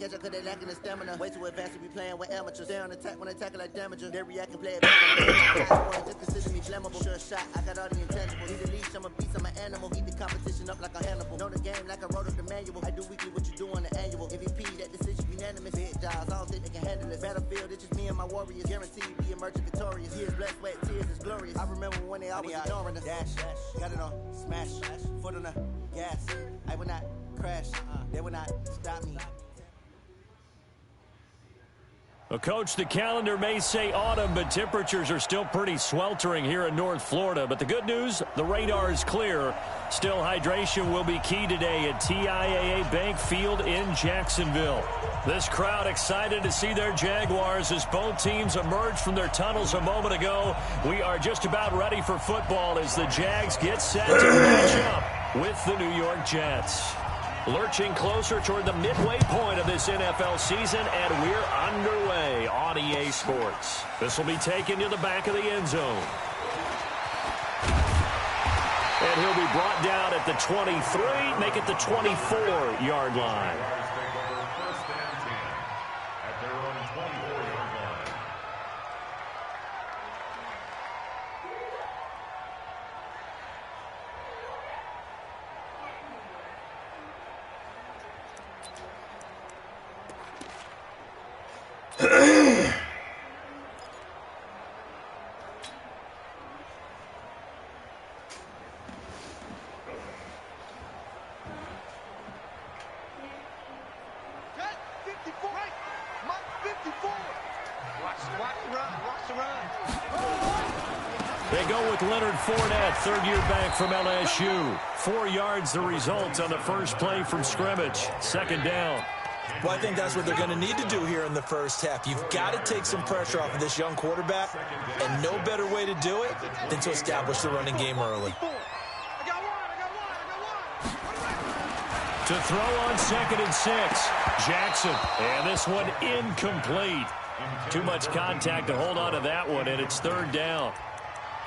catch up cause they lacking the stamina. Way too advanced to be playing with amateurs. Stay on attack when attacking like damager. They react and play it back. Just consider me flammable. Sure shot, I got all the intangibles. Need a leash, I'm a beast, I'm an animal. Eat the competition up like a Hannibal. Know the game like I wrote up the manual. I do weekly what you do on the annual. MVP, that decision unanimous. Big jobs, I don't think they can handle it. Battlefield, it's just me and my warriors. Guaranteed be emerging victorious. Years, blood, sweat, tears is glorious. I remember when they always ignoring us. Dash, got it on, smash, foot on the gas. I will not crash, they will not stop me. Well, Coach, the calendar may say autumn, but temperatures are still pretty sweltering here in North Florida. But the good news, the radar is clear. Still, hydration will be key today at TIAA Bank Field in Jacksonville. This crowd excited to see their Jaguars as both teams emerged from their tunnels a moment ago. We are just about ready for football as the Jags get set to match up with the New York Jets. Lurching closer toward the midway point of this NFL season, and we're underway on EA Sports. This will be taken to the back of the end zone. And he'll be brought down at the 23, make it the 24-yard line. They go with Leonard Fournette, third-year back from LSU. 4 yards the result on the first play from scrimmage. Second down. Well, I think that's what they're going to need to do here in the first half. You've got to take some pressure off of this young quarterback, and no better way to do it than to establish the running game early. To throw on 2nd and 6, Jackson. And this one incomplete. Too much contact to hold on to that one, and it's third down.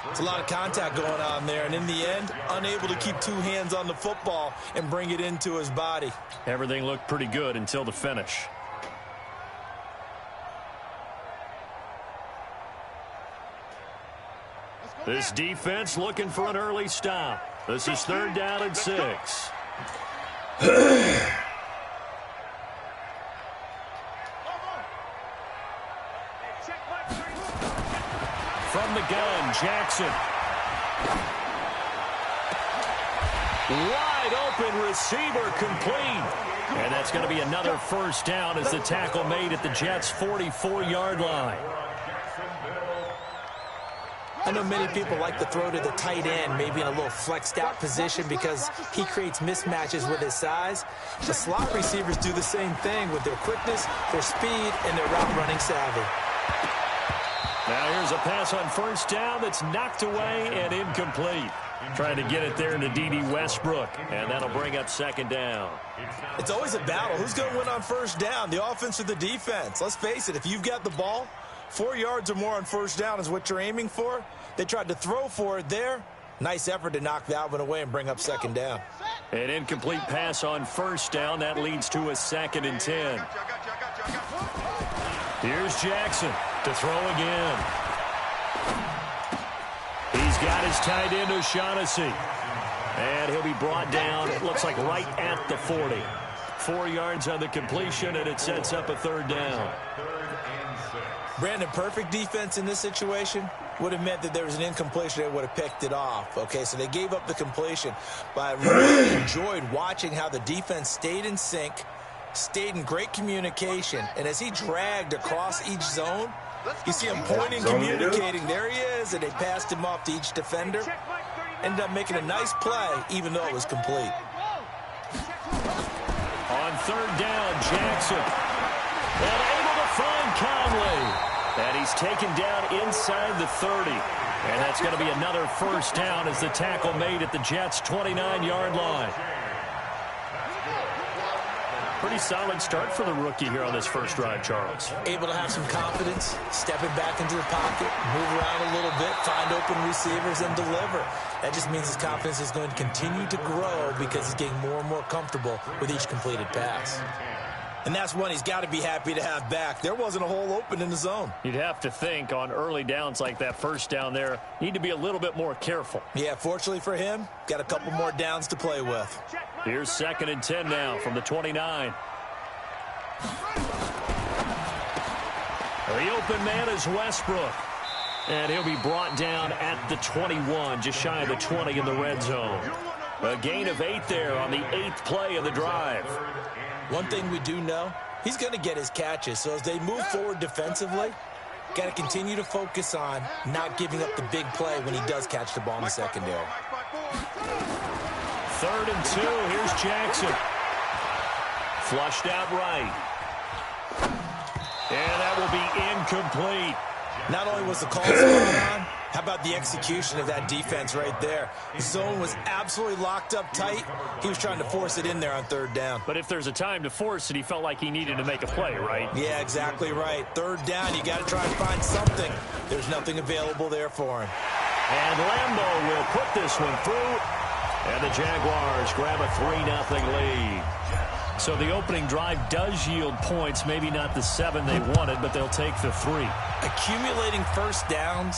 It's a lot of contact going on there, and in the end, unable to keep two hands on the football and bring it into his body. Everything looked pretty good until the finish. This defense looking for an early stop. This is third down and 6. From the gun, Jackson. Wide open receiver complete. And that's going to be another first down as the tackle made at the Jets' 44-yard line. I know many people like to throw to the tight end, maybe in a little flexed out position because he creates mismatches with his size. The slot receivers do the same thing with their quickness, their speed, and their route running savvy. Now here's a pass on first down that's knocked away and incomplete. Trying to get it there into D.D. Westbrook, and that'll bring up second down. It's always a battle. Who's going to win on first down, the offense or the defense? Let's face it, if you've got the ball, 4 yards or more on first down is what you're aiming for. They tried to throw for it there. Nice effort to knock that one away and bring up second down. An incomplete pass on first down. That leads to a 2nd and 10. Here's Jackson to throw again. He's got his tight end, O'Shaughnessy. And he'll be brought down, it looks like right at the 40. 4 yards on the completion, and it sets up a third down. Brandon, perfect defense in this situation would have meant that there was an incompletion. They would have picked it off. Okay, so they gave up the completion. But I really enjoyed watching how the defense stayed in sync, stayed in great communication, and as he dragged across each zone, you see him pointing, communicating. There he is, and they passed him off to each defender. Ended up making a nice play, even though it was complete. On third down, Jackson. And able to find Conley. And he's taken down inside the 30. And that's going to be another first down as the tackle made at the Jets' 29-yard line. Pretty solid start for the rookie here on this first drive, Charles. Able to have some confidence, stepping back into the pocket, move around a little bit, find open receivers, and deliver. That just means his confidence is going to continue to grow because he's getting more and more comfortable with each completed pass. And that's one he's got to be happy to have back. There wasn't a hole open in the zone. You'd have to think on early downs like that first down there, need to be a little bit more careful. Yeah, fortunately for him, got a couple more downs to play with. Here's 2nd and 10 now from the 29. The open man is Westbrook. And he'll be brought down at the 21, just shy of the 20 in the red zone. A gain of 8 there on the 8th play of the drive. One thing we do know, he's going to get his catches. So as they move forward defensively, got to continue to focus on not giving up the big play when he does catch the ball in the secondary. 3rd and 2. Here's Jackson. Flushed out right. And that will be incomplete. Not only was the call spot on, how about the execution of that defense right there? The zone was absolutely locked up tight. He was trying to force it in there on 3rd down. But if there's a time to force it, he felt like he needed to make a play, right? Yeah, exactly right. 3rd down, you got to try and find something. There's nothing available there for him. And Lambeau will put this one through. And the Jaguars grab a 3-0 lead. So the opening drive does yield points, maybe not the 7 they wanted, but they'll take the 3. Accumulating first downs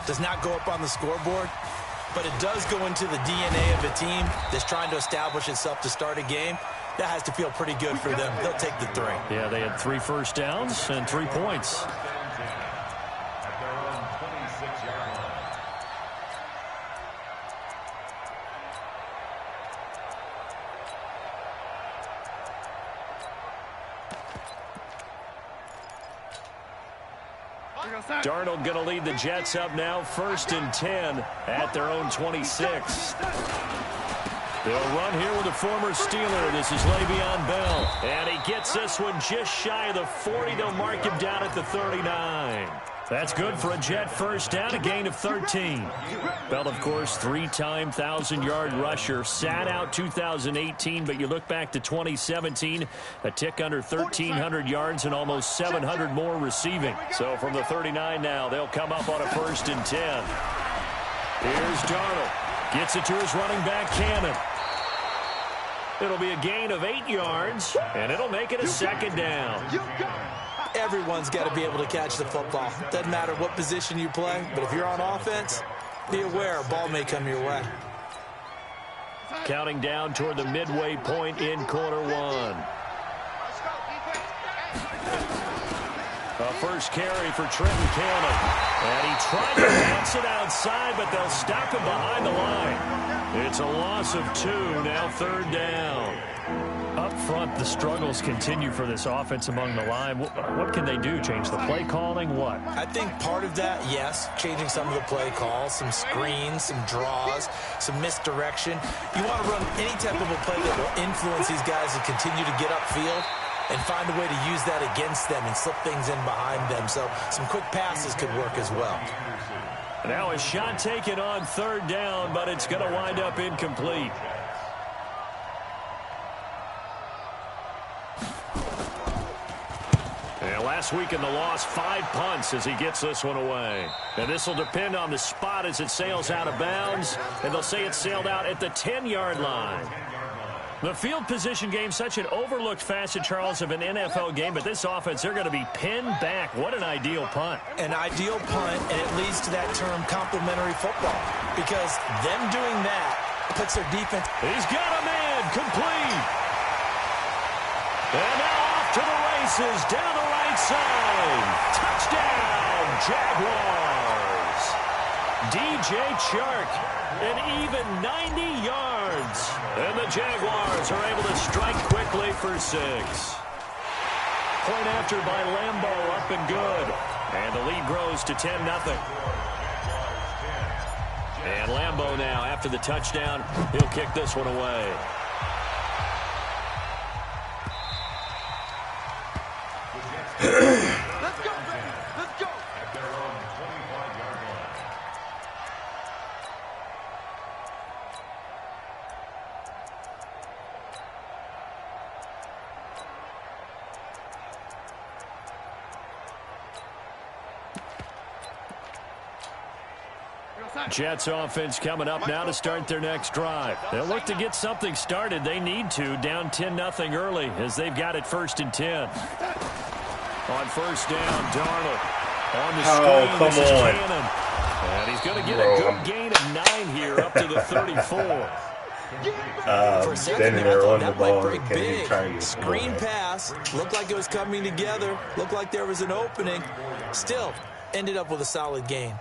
does not go up on the scoreboard, but it does go into the DNA of a team that's trying to establish itself to start a game. That has to feel pretty good for them. They'll take the 3. Yeah, they had 3 first downs and 3 points. Darnold going to lead the Jets up now, 1st and 10 at their own 26. They'll run here with a former Steeler. This is Le'Veon Bell. And he gets this one just shy of the 40. They'll mark him down at the 39. That's good for a Jet first down, a gain of 13. Bell, of course, 3-time 1,000-yard rusher. Sat out 2018, but you look back to 2017, a tick under 1,300 yards and almost 700 more receiving. So from the 39 now, they'll come up on a 1st and 10. Here's Darnold. Gets it to his running back, Cannon. It'll be a gain of 8 yards, and it'll make it a 2nd down. Everyone's got to be able to catch the football. Doesn't matter what position you play, but if you're on offense, be aware a ball may come your way. Counting down toward the midway point in quarter 1. A first carry for Trenton Cannon. And he tried to bounce it outside, but they'll stop him behind the line. It's a loss of 2, now 3rd down. Up front, the struggles continue for this offense among the line. What can they do? Change the play calling? What? I think part of that, yes, changing some of the play calls, some screens, some draws, some misdirection. You want to run any type of a play that will influence these guys to continue to get upfield and find a way to use that against them and slip things in behind them. So some quick passes could work as well. Now a shot taken on 3rd down, but it's going to wind up incomplete. And last week in the loss, 5 punts as he gets this one away. And this will depend on the spot as it sails out of bounds. And they'll say it sailed out at the 10-yard line. The field position game, such an overlooked facet, Charles, of an NFL game. But this offense, they're going to be pinned back. What an ideal punt. An ideal punt, and it leads to that term complementary football. Because them doing that puts their defense. He's got a man complete. And now off to the races down the right side. Touchdown, Jaguars. DJ Chark, an even 90 yards. And the Jaguars are able to strike quickly for 6. Point after by Lambeau, up and good. And the lead grows to 10-0. And Lambeau now, after the touchdown, he'll kick this one away. Let's go, baby. Let's go. At their own 25-yard line. Jets offense coming up now to start their next drive. They'll look to get something started. They need to, down 10-0 early as they've got it 1st and 10. On first down, Darnold. On the screen, this is Cannon. And he's going to get a good gain of 9 here up to the 34. For a second there, I thought that might break big. Screen pass. Looked like it was coming together. Looked like there was an opening. Still, ended up with a solid gain.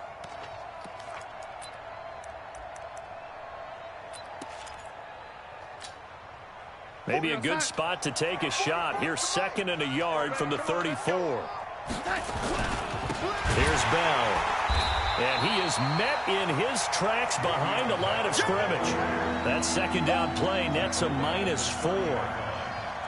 Maybe a good spot to take a shot. Here's 2nd and a yard from the 34. Here's Bell. And he is met in his tracks behind the line of scrimmage. That 2nd down play nets a -4.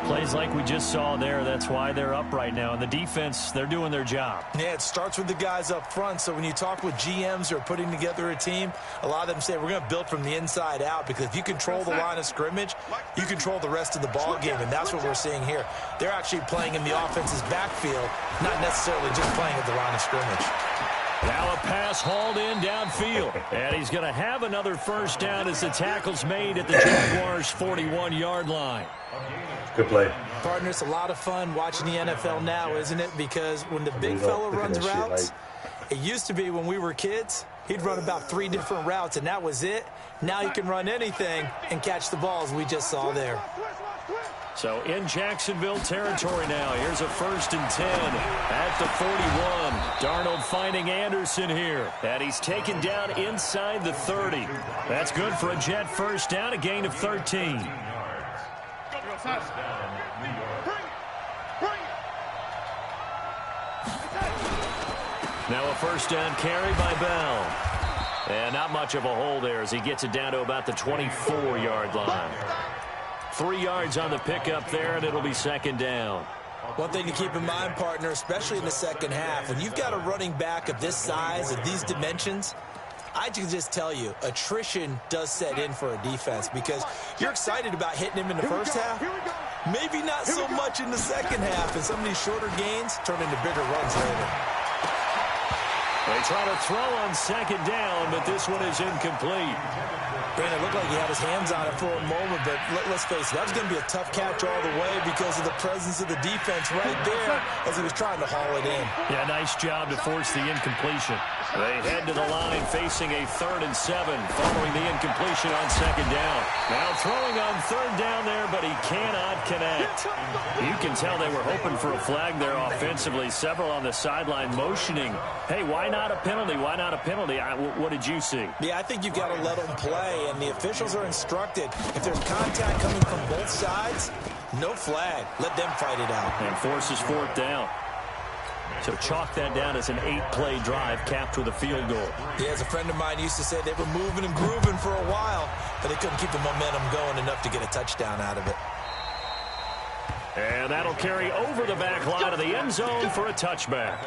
Plays like we just saw there. That's why they're up right now. And the defense, they're doing their job. Yeah, it starts with the guys up front. So when you talk with GMs who are putting together a team, a lot of them say we're going to build from the inside out, because if you control the line of scrimmage, you control the rest of the ball game. And that's what we're seeing here. They're actually playing in the offense's backfield, not necessarily just playing at the line of scrimmage. Now a pass hauled in downfield. And he's going to have another first down as the tackle's made at the Jaguars' 41-yard line. Good play. Partner, it's a lot of fun watching the NFL now, isn't it? Because when the big fella runs routes, it used to be when we were kids, he'd run about 3 different routes, and that was it. Now he can run anything and catch the balls we just saw there. So in Jacksonville territory now. Here's a 1st and 10 at the 41. Darnold finding Anderson here. And he's taken down inside the 30. That's good for a Jet first down, a gain of 13. Now a first down carry by Bell. And not much of a hole there as he gets it down to about the 24-yard line. 3 yards on the pickup there, and it'll be 2nd down. One thing to keep in mind, partner, especially in the second half, when you've got a running back of this size, of these dimensions, I can just tell you, attrition does set in for a defense, because you're excited about hitting him in the first half. Maybe not so much in the second half, and some of these shorter gains turn into bigger runs later. They try to throw on 2nd down, but this one is incomplete. Brandon, it looked like he had his hands on it for a moment, but let's face it, that was going to be a tough catch all the way because of the presence of the defense right there as he was trying to haul it in. Yeah, nice job to force the incompletion. They head to the line facing a 3rd and 7 following the incompletion on 2nd down. Now throwing on 3rd down there, but he cannot connect. You can tell they were hoping for a flag there offensively. Several on the sideline motioning, hey, why not a penalty? Why not a penalty? What did you see? Yeah, I think you've got to let them play, and the officials are instructed. If there's contact coming from both sides, no flag. Let them fight it out. And forces 4th down. So chalk that down as an 8-play drive capped with a field goal. Yeah, as a friend of mine used to say, they were moving and grooving for a while, but they couldn't keep the momentum going enough to get a touchdown out of it. And that'll carry over the back line of the end zone for a touchback.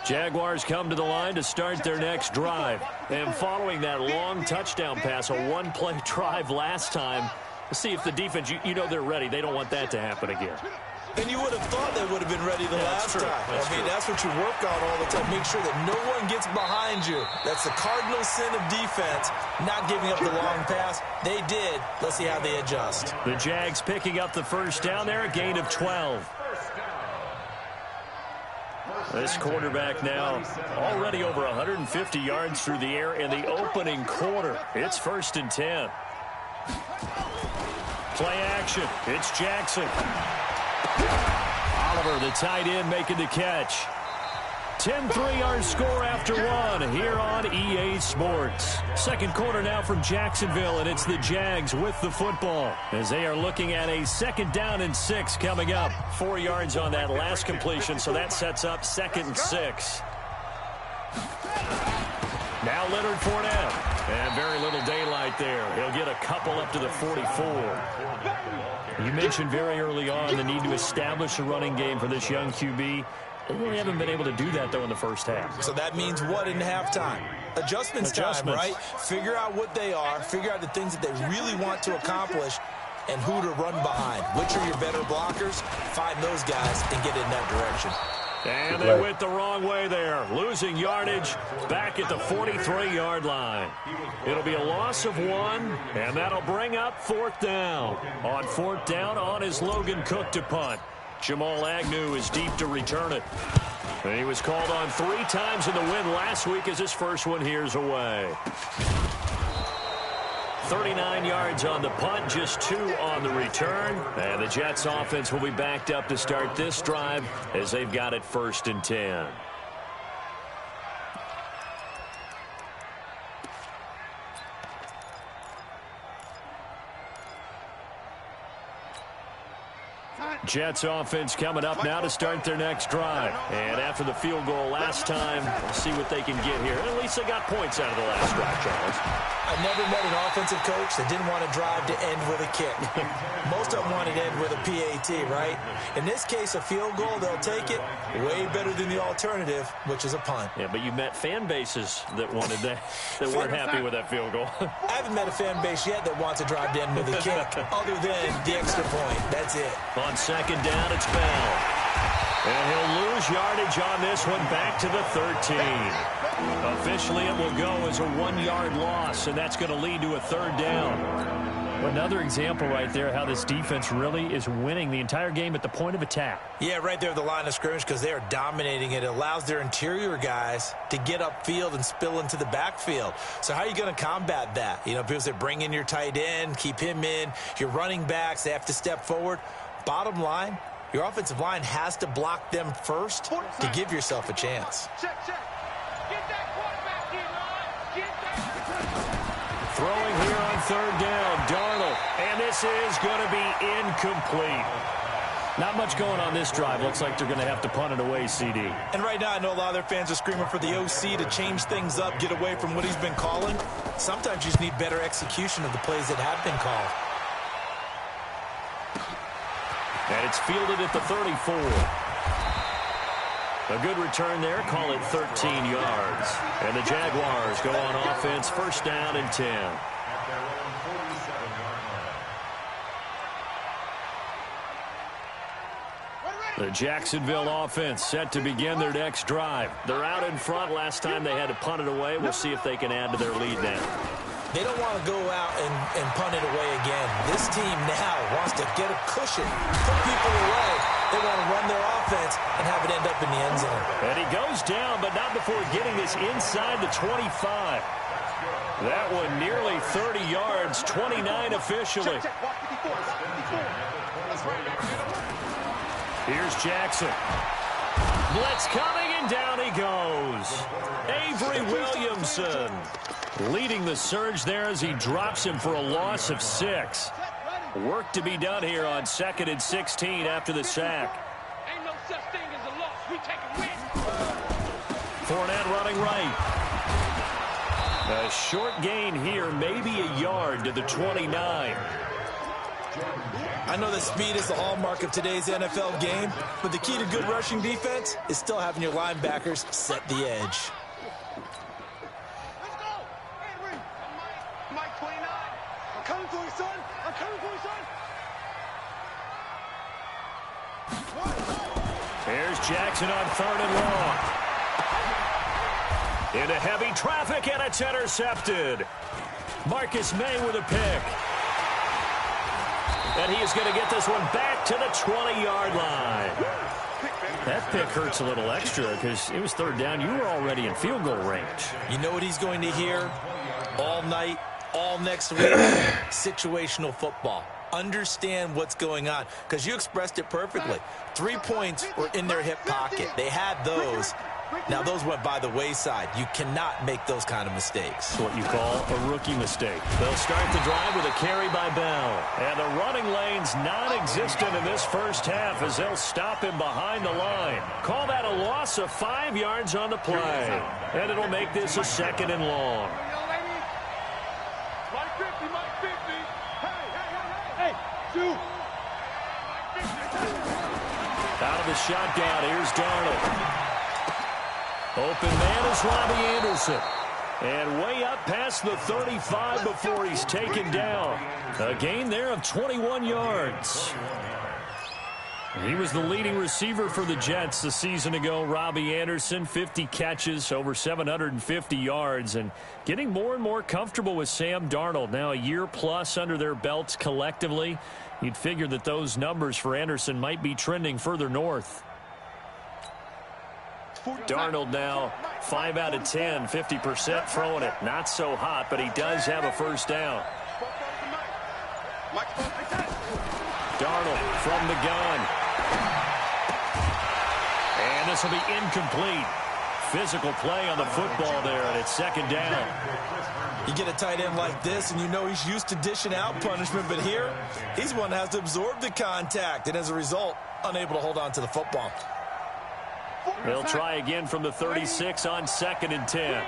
Jaguars come to the line to start their next drive. And following that long touchdown pass, a 1-play drive last time, let's see if the defense, you know they're ready. They don't want that to happen again. And you would have thought they would have been ready the last time. That's what you work on all the time. Make sure that no one gets behind you. That's the cardinal sin of defense, not giving up the long pass. They did. Let's see how they adjust. The Jags picking up the first down there, a gain of 12. This quarterback now already over 150 yards through the air in the opening quarter. It's 1st and 10. Play action. It's Jackson. Oliver, the tight end, making the catch. 10-3 our score after 1 here on EA Sports. Second quarter now from Jacksonville, and it's the Jags with the football as they are looking at a 2nd down and 6 coming up. 4 yards on that last completion, so that sets up 2nd and 6. Now Leonard Fournette, and very little daylight there. He'll get a couple up to the 44. You mentioned very early on the need to establish a running game for this young QB. They really haven't been able to do that, though, in the first half. So that means what in halftime? Adjustments time, right? Figure out what they are, figure out the things that they really want to accomplish, and who to run behind. Which are your better blockers? Find those guys and get in that direction. And they went the wrong way there. Losing yardage back at the 43-yard line. It'll be a loss of 1, and that'll bring up 4th down. On 4th down, on is Logan Cook to punt. Jamal Agnew is deep to return it. And he was called on 3 times in the win last week as his first one here's away. 39 yards on the punt, just 2 on the return. And the Jets offense will be backed up to start this drive as they've got it 1st and 10. Jets offense coming up now to start their next drive. And after the field goal last time, we'll see what they can get here. And at least they got points out of the last drive, Charles. I never met an offensive coach that didn't want to drive to end with a kick. Most of them wanted to end with a PAT, right? In this case, a field goal, they'll take it. Way better than the alternative, which is a punt. Yeah, but you met fan bases that wanted that, that weren't happy with that field goal. I haven't met a fan base yet that wants to drive to end with a kick, other than the extra point. That's it. On 2nd down, it's Bell. And he'll lose yardage on this one back to the 13. Officially, it will go as a 1-yard loss, and that's going to lead to a 3rd down. Another example right there how this defense really is winning the entire game at the point of attack. Yeah, right there at the line of scrimmage because they are dominating it. It allows their interior guys to get upfield and spill into the backfield. So how are you going to combat that? You know, people say bring in your tight end, keep him in. Your running backs, they have to step forward. Bottom line, your offensive line has to block them first to give yourself a chance. Throwing here on 3rd down, Darnold. And this is going to be incomplete. Not much going on this drive. Looks like they're going to have to punt it away, CD. And right now, I know a lot of their fans are screaming for the OC to change things up, get away from what he's been calling. Sometimes you just need better execution of the plays that have been called. And it's fielded at the 34. A good return there. Call it 13 yards. And the Jaguars go on offense. 1st down and 10. The Jacksonville offense set to begin their next drive. They're out in front. Last time they had to punt it away. We'll see if they can add to their lead now. They don't want to go out and punt it away again. This team now wants to get a cushion, put people away. They want to run their offense and have it end up in the end zone. And he goes down, but not before getting this inside the 25. That one nearly 30 yards, 29 officially. Here's Jackson. Blitz coming, and down he goes. Avery Williamson leading the surge there as he drops him for a loss of 6. Work to be done here on 2nd and 16 after the sack. Ain't no such thing as a loss. We take a win. Fournette running right. A short gain here, maybe a yard to the 29. I know that speed is the hallmark of today's NFL game, but the key to good rushing defense is still having your linebackers set the edge. Let's go. Henry. Mike 29. I'm coming for you, son. I'm coming for you, son. Here's Jackson on 3rd and long. Into heavy traffic, and it's intercepted. Marcus May with a pick. And he is going to get this one back to the 20-yard line. That pick hurts a little extra because it was 3rd down. You were already in field goal range. You know what he's going to hear all night, all next week? Situational football. Understand what's going on because you expressed it perfectly. 3 points were in their hip pocket. They had those. Now, those went by the wayside. You cannot make those kind of mistakes. It's what you call a rookie mistake. They'll start the drive with a carry by Bell. And the running lane's non-existent in this first half as they'll stop him behind the line. Call that a loss of 5 yards on the play. And it'll make this a 2nd and long. Mike 50, Mike 50. Hey, shoot. Out of the shotgun, here's Darnold. Open man is Robbie Anderson. And way up past the 35 before he's taken down. A gain there of 21 yards. He was the leading receiver for the Jets a season ago. Robbie Anderson, 50 catches, over 750 yards, and getting more and more comfortable with Sam Darnold. Now a year plus under their belts collectively. You'd figure that those numbers for Anderson might be trending further north. Darnold now 5 out of 10, 50% throwing it. Not so hot, but he does have a first down. Darnold from the gun. And this will be incomplete. Physical play on the football there, and it's second down. You get a tight end like this, and you know he's used to dishing out punishment, but here, he's one that has to absorb the contact, and as a result, unable to hold on to the football. They'll try again from the 36 on 2nd and 10.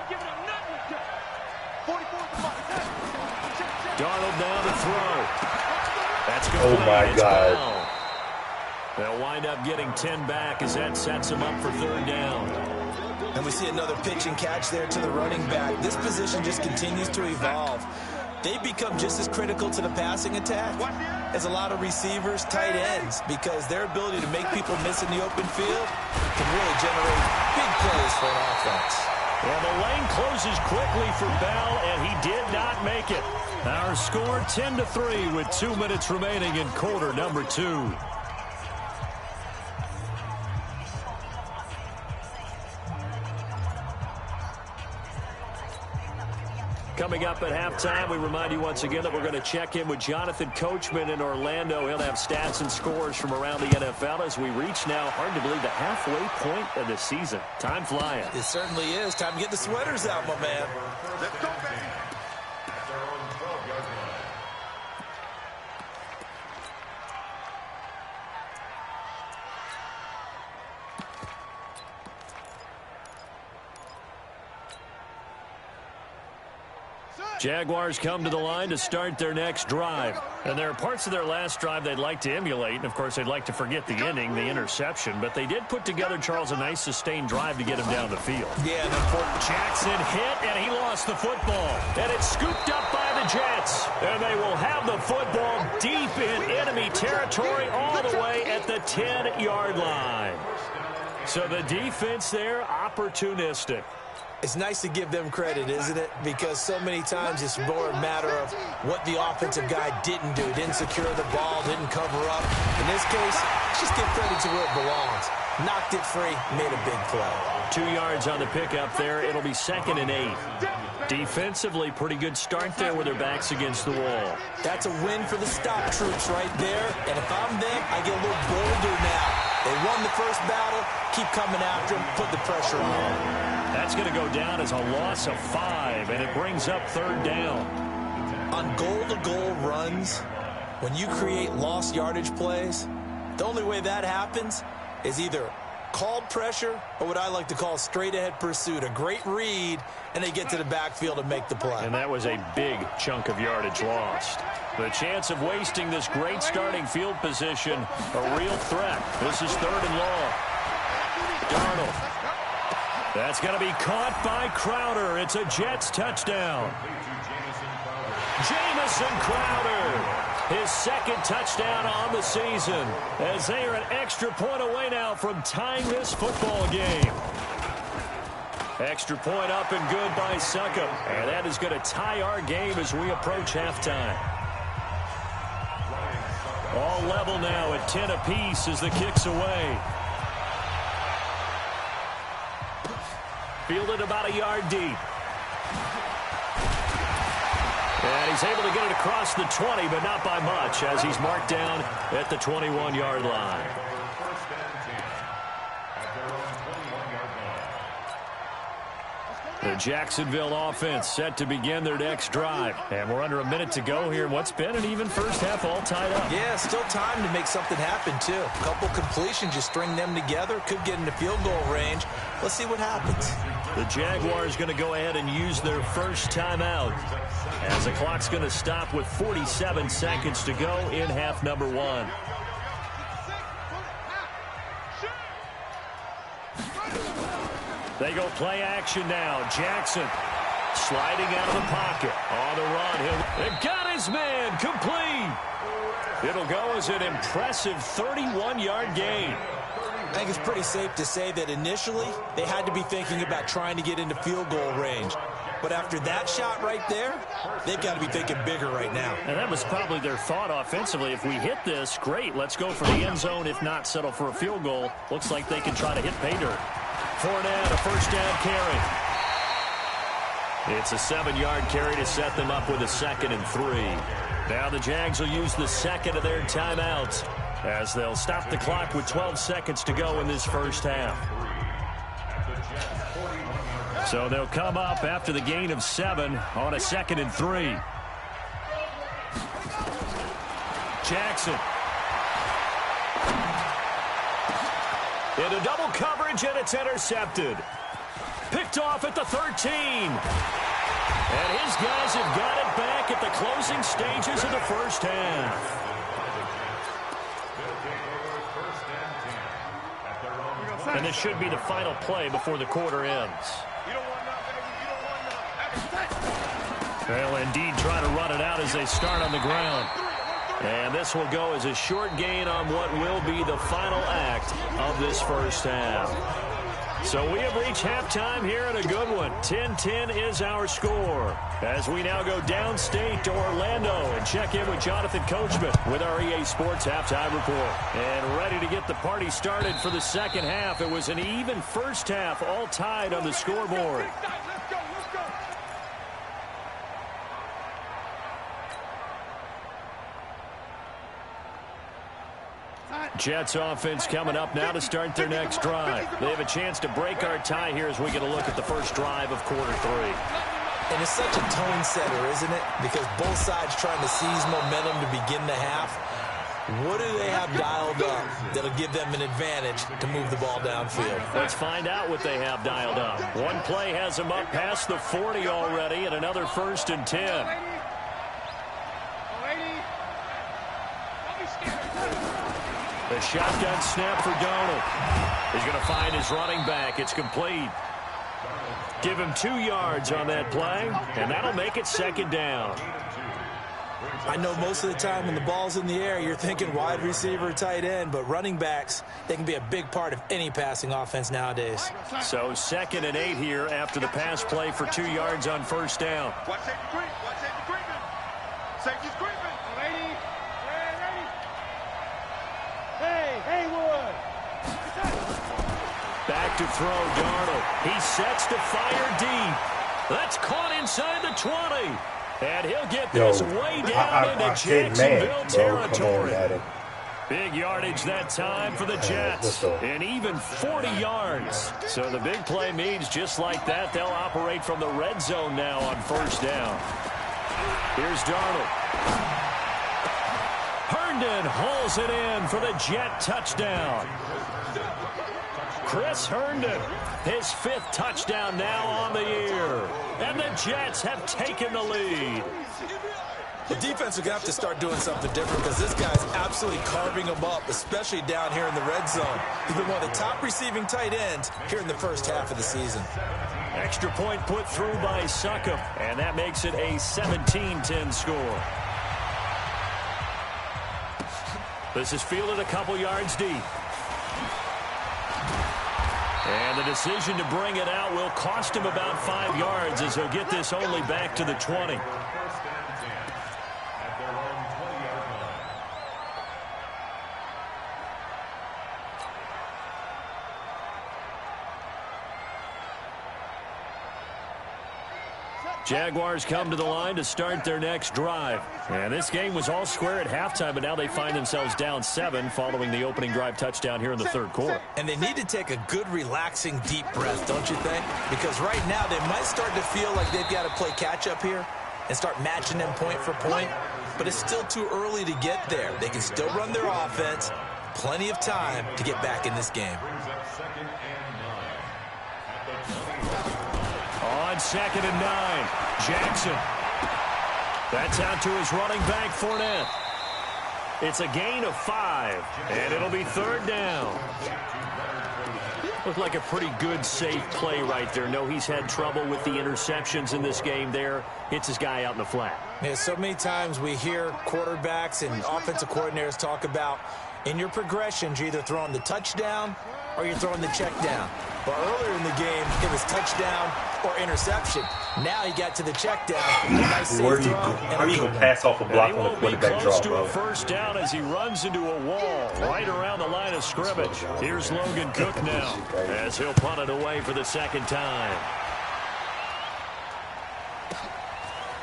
Darnold down to throw. That's complete. Oh, my God. Foul. They'll wind up getting 10 back as that sets him up for third down. And we see another pitch and catch there to the running back. This position just continues to evolve. They become just as critical to the passing attack as a lot of receivers, tight ends, because their ability to make people miss in the open field can really generate big plays for an offense. Well, the lane closes quickly for Bell, and he did not make it. Our score 10-3 with 2 minutes remaining in quarter number 2. Coming up at halftime, we remind you once again that we're going to check in with Jonathan Coachman in Orlando. He'll have stats and scores from around the NFL as we reach now, hard to believe, the halfway point of the season. Time flying. It certainly is. Time to get the sweaters out, my man. Let's go, baby. Jaguars come to the line to start their next drive. And there are parts of their last drive they'd like to emulate. And, of course, they'd like to forget the ending, the interception. But they did put together, Charles, a nice sustained drive to get him down the field. Yeah, and important. Jackson hit, and he lost the football. And it's scooped up by the Jets. And they will have the football deep in enemy territory all the way at the 10-yard line. So the defense there, opportunistic. It's nice to give them credit, isn't it? Because so many times it's more a matter of what the offensive guy didn't do. Didn't secure the ball, didn't cover up. In this case, just give credit to where it belongs. Knocked it free, made a big play. 2 yards on the pickup there. It'll be 2nd and 8. Defensively, pretty good start there with their backs against the wall. That's a win for the stop troops right there. And if I'm them, I get a little bolder now. They won the first battle, keep coming after them, put the pressure on. That's going to go down as a loss of 5, and it brings up third down. On goal-to-goal runs, when you create lost yardage plays, the only way that happens is either called pressure or what I like to call straight-ahead pursuit. A great read, and they get to the backfield and make the play. And that was a big chunk of yardage lost. The chance of wasting this great starting field position, a real threat. This is 3rd and long. Darnold. That's going to be caught by Crowder. It's a Jets touchdown. Jamison Crowder, his 2nd touchdown on the season, as they are an extra point away now from tying this football game. Extra point up and good by Succop. And that is going to tie our game as we approach halftime. All level now at 10 apiece as the kick's away. Fielded about a yard deep. And he's able to get it across the 20, but not by much, as he's marked down at the 21-yard line. The Jacksonville offense set to begin their next drive. And we're under a minute to go here in what's been an even first half, all tied up. Yeah, still time to make something happen, too. A couple completions, just string them together. Could get into field goal range. Let's see what happens. The Jaguars going to go ahead and use their first timeout, as the clock's going to stop with 47 seconds to go in half number 1. They go play action now. Jackson sliding out of the pocket. On the run. They've got his man complete. It'll go as an impressive 31-yard gain. I think it's pretty safe to say that initially they had to be thinking about trying to get into field goal range. But after that shot right there, they've got to be thinking bigger right now. And that was probably their thought offensively. If we hit this, great. Let's go for the end zone. If not, settle for a field goal. Looks like they can try to hit pay dirt. Fournette, a first down carry. It's a 7-yard carry to set them up with a 2nd and 3. Now the Jags will use the second of their timeouts as they'll stop the clock with 12 seconds to go in this first half. So they'll come up after the gain of 7 on a 2nd and 3. Jackson. Into double coverage, and it's intercepted. Picked off at the 13. And his guys have got it back at the closing stages of the first half. And this should be the final play before the quarter ends. They'll indeed try to run it out as they start on the ground. And this will go as a short gain on what will be the final act of this first half. So we have reached halftime here in a good one. 10-10 is our score. As we now go downstate to Orlando and check in with Jonathan Coachman with our EA Sports Halftime Report. And ready to get the party started for the second half. It was an even first half, all tied on the scoreboard. Jets offense coming up now to start their next drive. They have a chance to break our tie here as we get a look at the first drive of quarter 3. And it's such a tone setter, isn't it? Because both sides trying to seize momentum to begin the half. What do they have dialed up that'll give them an advantage to move the ball downfield? Let's find out what they have dialed up. One play has them up past the 40 already, and another 1st and 10. The shotgun snap for Darnold. He's going to find his running back. It's complete. Give him 2 yards on that play, and that'll make it 2nd down. I know most of the time when the ball's in the air, you're thinking wide receiver, tight end, but running backs, they can be a big part of any passing offense nowadays. So 2nd and 8 here after the pass play for 2 yards on 1st down. Watch safety creep. Watch safety creeping. Safety's creeping. Ready. Hey, Haywood. Back to throw, Darnold. He sets to fire deep. That's caught inside the 20. And he'll get this way down into Jacksonville territory. Big yardage that time for the Jets. And even 40 yards. So the big play means just like that, they'll operate from the red zone now on 1st down. Here's Darnold. Herndon hauls it in for the Jet touchdown. Chris Herndon, his 5th touchdown now on the year. And the Jets have taken the lead. The defense are going to have to start doing something different because this guy's absolutely carving them up, especially down here in the red zone. He's been one of the top receiving tight ends here in the first half of the season. Extra point put through by Succop, and that makes it a 17-10 score. This is fielded a couple yards deep. And the decision to bring it out will cost him about 5 yards as he'll get this only back to the 20. Jaguars come to the line to start their next drive. And this game was all square at halftime, but now they find themselves down 7 following the opening drive touchdown here in the 3rd quarter. And they need to take a good, relaxing, deep breath, don't you think? Because right now they might start to feel like they've got to play catch-up here and start matching them point for point. But it's still too early to get there. They can still run their offense. Plenty of time to get back in this game. On 2nd and 9, Jackson. That's out to his running back, Fournette. It's a gain of 5, and it'll be 3rd down. Looked like a pretty good, safe play right there. No, he's had trouble with the interceptions in this game there. Hits his guy out in the flat. Yeah, so many times we hear quarterbacks and offensive coordinators talk about in your progressions, you're either throwing the touchdown or you're throwing the check down. But earlier in the game, it was touchdown or interception. Now he got to the check down. Nice How are you going to pass off a block on the quarterback draw, bro? To a first down as he runs into a wall right around the line of scrimmage. Here's Logan Cook now as he'll punt it away for the second time.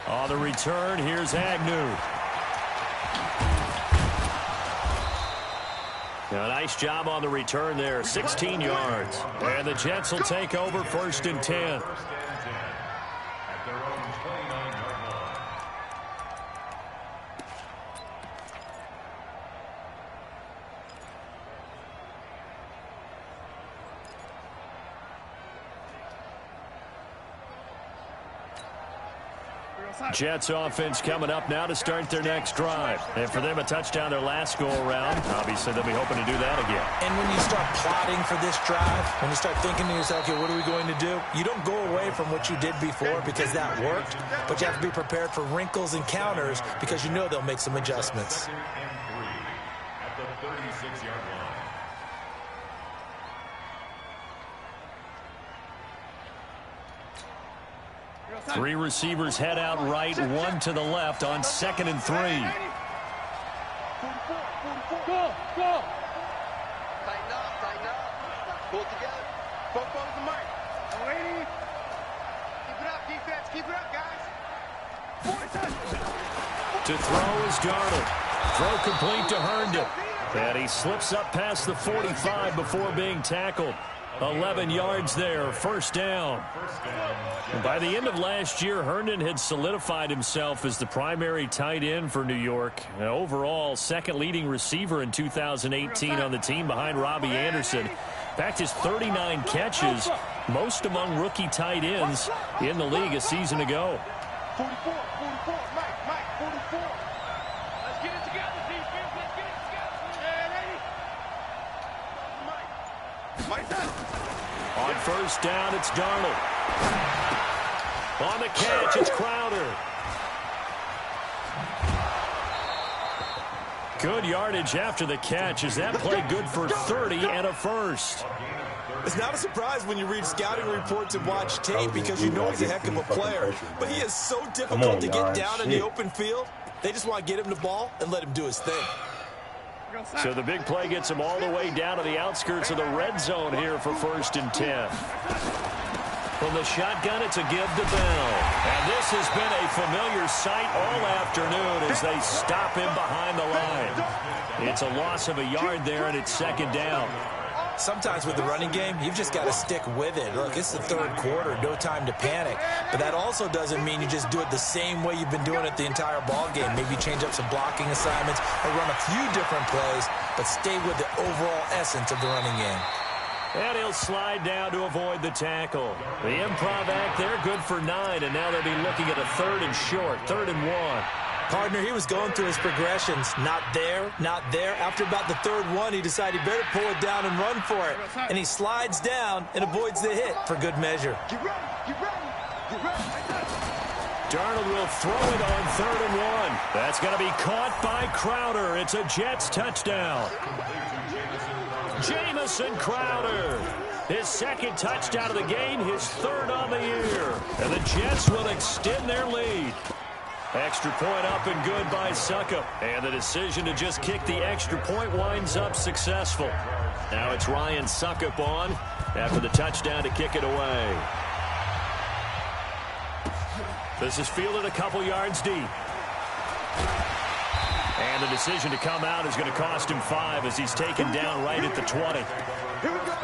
On the return, here's Agnew. A nice job on the return there, 16 yards. And the Jets will take over 1st and 10. At their own 29-yard line. Jets offense coming up now to start their next drive. And for them, a touchdown their last go-around. Obviously, they'll be hoping to do that again. And when you start plotting for this drive, when you start thinking to yourself, okay, what are we going to do? You don't go away from what you did before because that worked, but you have to be prepared for wrinkles and counters because you know they'll make some adjustments. 2nd and 3 at the 36-yard line. Three receivers head out right, one to the left on 2nd and 3. 44, 44. Go, go. Tighten up. Pull it together. Both balls to Mike. 180. Keep it up, defense. Keep it up, guys. 40 To throw is Darnold. Throw complete to Herndon. And he slips up past the 45 before being tackled. 11 yards there, 1st down. And by the end of last year, Herndon had solidified himself as the primary tight end for New York. And overall, 2nd leading receiver in 2018 on the team behind Robbie Anderson. In fact, his 39 catches, most among rookie tight ends in the league a season ago. 44, 44. Mike, 44. Let's get it together, defense. Let's get it together. And Mike's up. On 1st down, it's Darnold. On the catch, it's Crowder. Good yardage after the catch. Is that play good for 30 and a 1st? It's not a surprise when you read scouting reports and watch tape because you know he's a heck of a player. But he is so difficult to get down in the open field. They just want to get him the ball and let him do his thing. So the big play gets him all the way down to the outskirts of the red zone here for 1st and 10. From the shotgun, it's a give to Bell. And this has been a familiar sight all afternoon as they stop him behind the line. It's a loss of a yard there, and it's 2nd down. Sometimes with the running game, you've just got to stick with it. Look, it's the 3rd quarter, no time to panic. But that also doesn't mean you just do it the same way you've been doing it the entire ball game. Maybe change up some blocking assignments or run a few different plays, but stay with the overall essence of the running game. And he'll slide down to avoid the tackle. The improv act there, good for 9, and now they'll be looking at a 3rd and short, 3rd and 1. Partner, he was going through his progressions. Not there, not there. After about the 3rd one, he decided he better pull it down and run for it. And he slides down and avoids the hit for good measure. Get ready, get ready, get ready. Darnold will throw it on 3rd and 1. That's going to be caught by Crowder. It's a Jets touchdown. Jamison Crowder. His 2nd touchdown of the game, his 3rd on the year. And the Jets will extend their lead. Extra point up and good by Succop. And the decision to just kick the extra point winds up successful. Now it's Ryan Succop on after the touchdown to kick it away. This is fielded a couple yards deep. And the decision to come out is going to cost him 5 as he's taken down right at the 20. Here we go.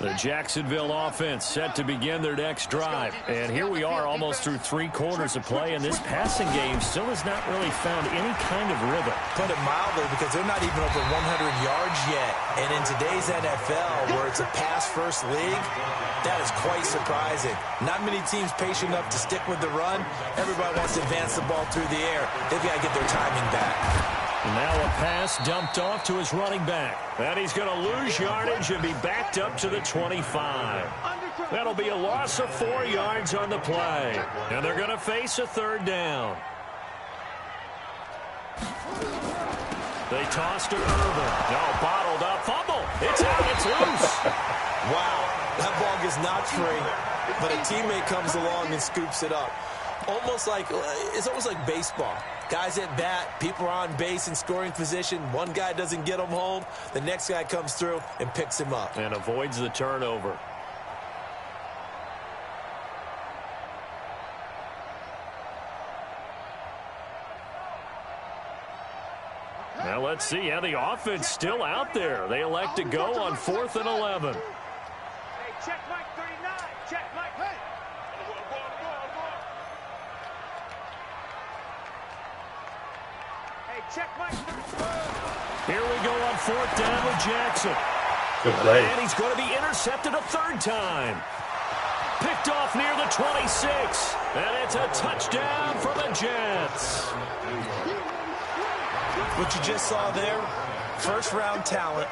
The Jacksonville offense set to begin their next drive. And here we are almost through 3 quarters of play, and this passing game still has not really found any kind of rhythm. Put it mildly, because they're not even over 100 yards yet. And in today's NFL, where it's a pass-first league, that is quite surprising. Not many teams patient enough to stick with the run. Everybody wants to advance the ball through the air. They've got to get their timing back. Now a pass dumped off to his running back. And he's going to lose yardage and be backed up to the 25. That'll be a loss of 4 yards on the play. And they're going to face a 3rd down. They toss to Irvin. No, bottled up. Fumble. It's out. It's loose. Wow. That ball gets knocked free, but a teammate comes along and scoops it up. It's almost like baseball. Guys at bat, people are on base in scoring position. One guy doesn't get him home. The next guy comes through and picks him up. And avoids the turnover. Now let's see how the offense still out there. They elect to go on 4th and 11. Hey, check Mike 39. Check Mike. Hey. Check Mike. Here we go on 4th down with Jackson. Good play. And he's going to be intercepted a 3rd time. Picked off near the 26. And it's a touchdown for the Jets. What you just saw there, first-round talent,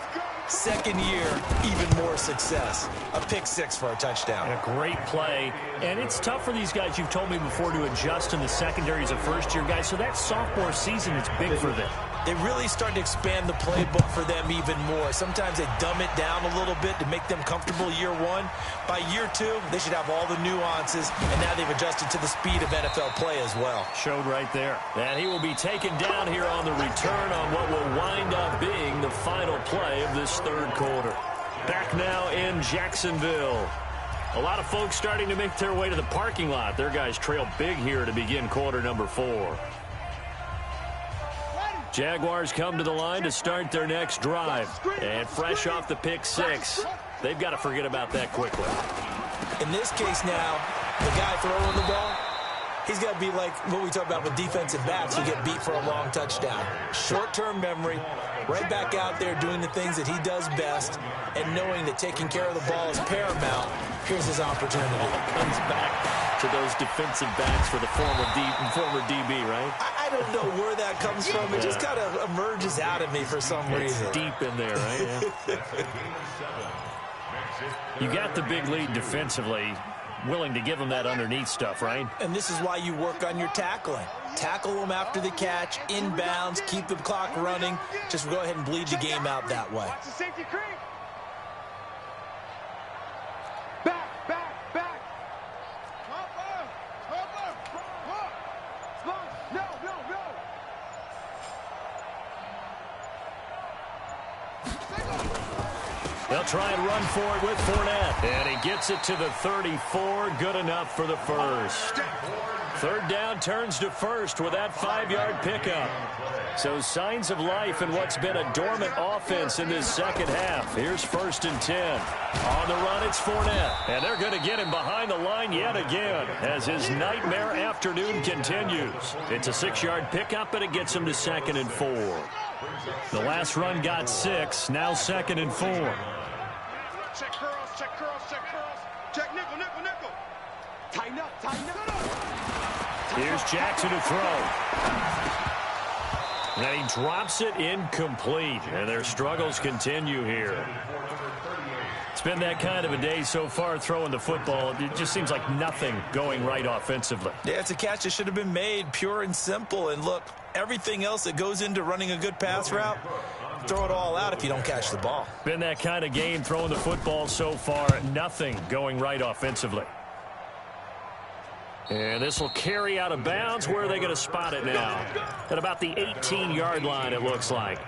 2nd year, even more success. A pick 6 for a touchdown. A great play. And it's tough for these guys, you've told me before, to adjust in the secondary as a first-year guy. So that sophomore season is big for them. They really start to expand the playbook for them even more. Sometimes they dumb it down a little bit to make them comfortable year 1. By year 2, they should have all the nuances, and now they've adjusted to the speed of NFL play as well. Showed right there. And he will be taken down here on the return on what will wind up being the final play of this 3rd quarter. Back now in Jacksonville. A lot of folks starting to make their way to the parking lot. Their guys trail big here to begin quarter number 4. Jaguars come to the line to start their next drive. And fresh off the pick 6, they've got to forget about that quickly. In this case now, the guy throwing the ball, he's got to be like what we talk about with defensive backs who get beat for a long touchdown. Short-term memory, right back out there doing the things that he does best, and knowing that taking care of the ball is paramount. Here's his opportunity. Comes back to those defensive backs for the former DB, right? I don't know where that comes from. It just kind of emerges out of me for some reason. It's deep in there, right? Yeah. You got the big lead defensively, willing to give them that underneath stuff, right? And this is why you work on your tackling. Tackle them after the catch, inbounds, keep the clock running. Just go ahead and bleed the game out that way. Watch the safety creep. Back. No. They'll try and run for it with Fournette. And he gets it to the 34. Good enough for the first. 3rd down turns to 1st with that 5-yard pickup. So signs of life in what's been a dormant offense in this 2nd half. Here's 1st and 10. On the run, it's Fournette. And they're going to get him behind the line yet again as his nightmare afternoon continues. It's a 6-yard pickup, and it gets him to 2nd and 4. The last run got 6. Now 2nd and 4. Check curls. Check nickel. Tighten up. Here's Jackson to throw. And he drops it incomplete. And their struggles continue here. It's been that kind of a day so far throwing the football. It just seems like nothing going right offensively. Yeah, it's a catch that should have been made, pure and simple. And look, everything else that goes into running a good pass route, throw it all out if you don't catch the ball. Been that kind of game throwing the football so far. Nothing going right offensively. And this will carry out of bounds. Where are they going to spot it now? At about the 18-yard line, it looks like.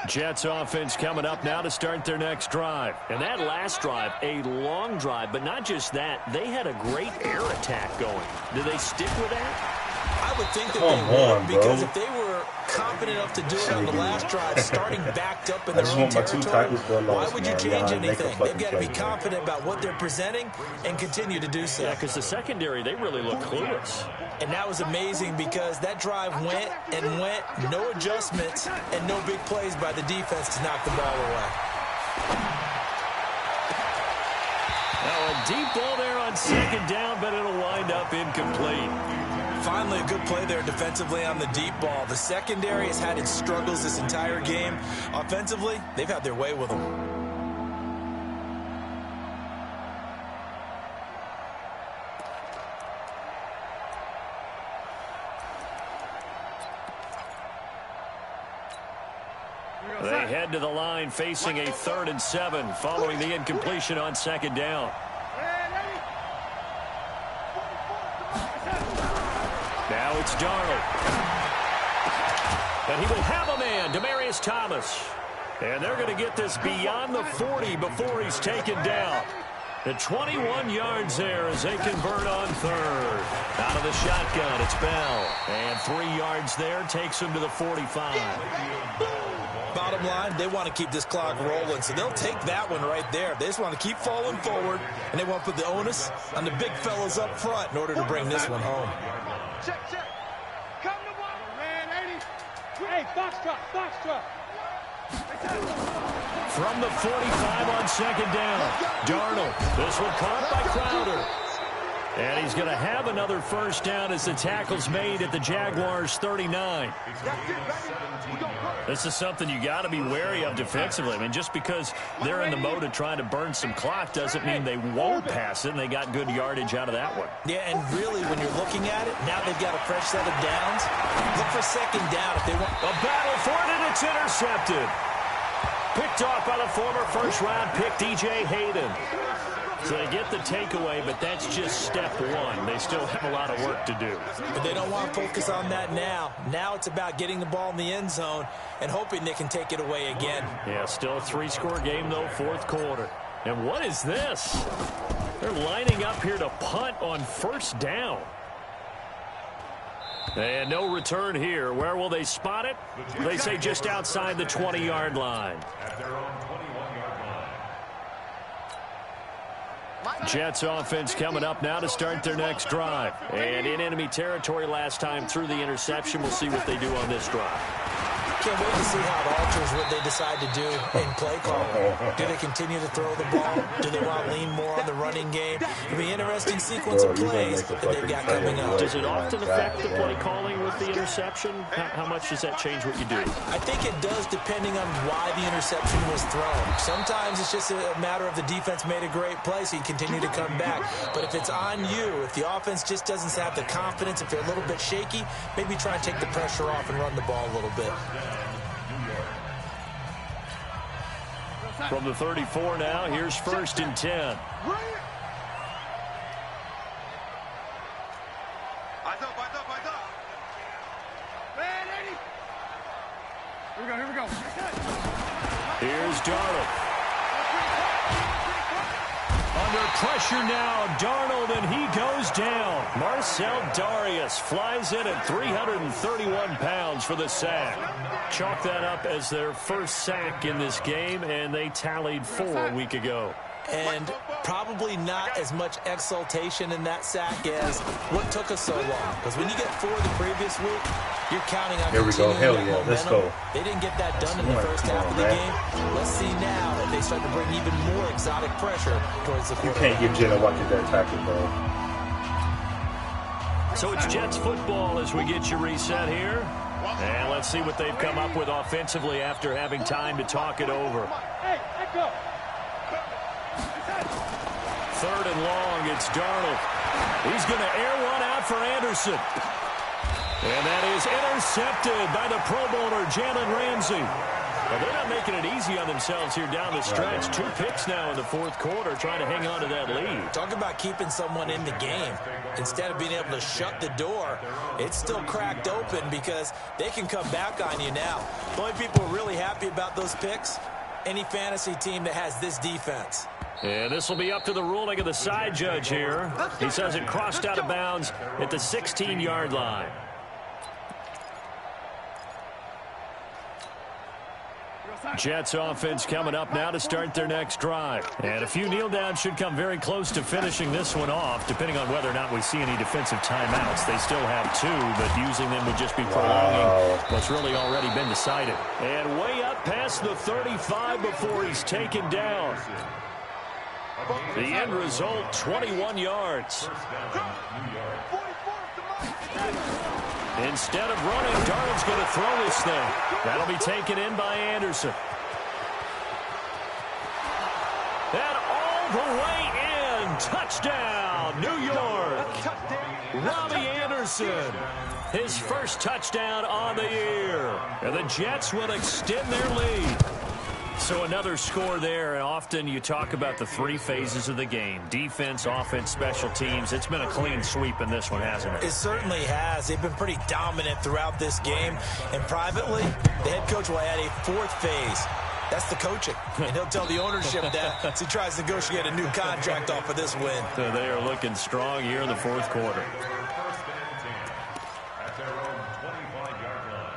Jets offense coming up now to start their next drive. And that last drive, a long drive, but not just that. They had a great air attack going. Do they stick with that? I would think that they would, because if they were confident enough to do it on the last drive, starting backed up in their own territory, why would you change anything? They've got to be confident about what they're presenting and continue to do so. Yeah, because the secondary, they really look clueless. And that was amazing because that drive went and went, no adjustments, and no big plays by the defense to knock the ball away. Now a deep ball there on second down, but it'll wind up incomplete. Finally, a good play there defensively on the deep ball. The secondary has had its struggles this entire game. Offensively, they've had their way with them. They head to the line facing a 3rd and 7 following the incompletion on second down. Now it's Darnold. And he will have a man, Demaryius Thomas. And they're going to get this beyond the 40 before he's taken down. At 21 yards there as they convert on 3rd. Out of the shotgun, it's Bell. And 3 yards there takes him to the 45. Bottom line, they want to keep this clock rolling, so they'll take that one right there. They just want to keep falling forward, and they want to put the onus on the big fellas up front in order to bring this one home. Check. Come to one. Man, 80. Hey, box truck. From the 45 on second down, Darnold. This one caught by Crowder. And he's going to have another first down as the tackle's made at the Jaguars' 39. This is something you got to be wary of defensively. I mean, just because they're in the mode of trying to burn some clock doesn't mean they won't pass it, and they got good yardage out of that one. Yeah, and really, when you're looking at it, now they've got a fresh set of downs. Look for second down if they want. A battle for it, and it's intercepted. Picked off by the former first-round pick, DJ Hayden. So they get the takeaway, but that's just step one. They still have a lot of work to do. But they don't want to focus on that now. Now it's about getting the ball in the end zone and hoping they can take it away again. Yeah, still a 3-score game, though, 4th quarter. And what is this? They're lining up here to punt on first down. And no return here. Where will they spot it? They say just outside the 20-yard line. At their own 21-yard line. Jets offense coming up now to start their next drive. And in enemy territory last time through the interception. We'll see what they do on this drive. Can't wait to see how it alters what they decide to do in play calling. Do they continue to throw the ball? Do they want to lean more on the running game? It'll be an interesting sequence of plays that they've got coming up. Does it often affect the play calling with the interception? How much does that change what you do? I think it does, depending on why the interception was thrown. Sometimes it's just a matter of the defense made a great play, so you continue to come back. But if it's on you, if the offense just doesn't have the confidence, if they're a little bit shaky, maybe try and take the pressure off and run the ball a little bit. From the 34 now, here's 1st and 10. Eyes up. Man, 80. Here we go. Here's Darnold. Under pressure now, Darnold, and he goes down. Marcel Darius flies in at 331 pounds for the sack. Chalk that up as their first sack in this game, and they tallied 4 a week ago. And probably not as much exultation in that sack as what took us so long. Because when you get 4 the previous week, you're counting on continuing that momentum. Let's go. They didn't get that done in the first half of the game. Let's see now if they start to bring even more exotic pressure towards the quarterback. You can't give Jenna Watkins that tackle, bro. So it's Jets football as we get you reset here. And let's see what they've come up with offensively after having time to talk it over. Hey, go. 3rd and long, it's Darnold. He's going to air one out for Anderson. And that is intercepted by the Pro Bowler, Jalen Ramsey. Well, they're not making it easy on themselves here down the stretch. 2 picks now in the 4th quarter, trying to hang on to that lead. Talk about keeping someone in the game. Instead of being able to shut the door, it's still cracked open because they can come back on you now. The only people really happy about those picks, any fantasy team that has this defense. And this will be up to the ruling of the side judge here. He says it crossed out of bounds at the 16-yard line. Jets offense coming up now to start their next drive. And a few kneel downs should come very close to finishing this one off, depending on whether or not we see any defensive timeouts. They still have 2, but using them would just be prolonging what's really already been decided. And way up past the 35 before he's taken down. The end result, 21 yards. Instead of running, Darnold's going to throw this thing. That'll be taken in by Anderson. And all the way in. Touchdown, New York. Robbie Anderson. His first touchdown on the year. And the Jets will extend their lead. So another score there, and often you talk about the 3 phases of the game. Defense, offense, special teams. It's been a clean sweep in this one, hasn't it? It certainly has. They've been pretty dominant throughout this game. And privately, the head coach will add a 4th phase. That's the coaching. And he'll tell the ownership that as he tries to negotiate a new contract off of this win. So they are looking strong here in the 4th quarter. At their own 25-yard line.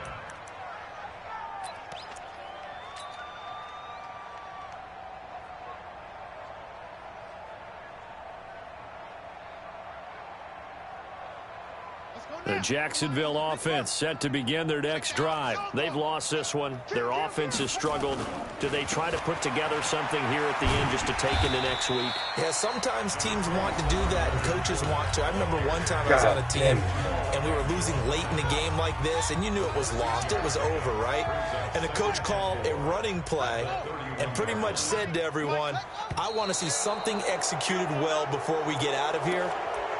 The Jacksonville offense set to begin their next drive. They've lost this one. Their offense has struggled. Do they try to put together something here at the end just to take into next week? Yeah, sometimes teams want to do that and coaches want to. I remember one time I was on a team and we were losing late in a game like this, and you knew it was lost. It was over, right? And the coach called a running play and pretty much said to everyone, I want to see something executed well before we get out of here.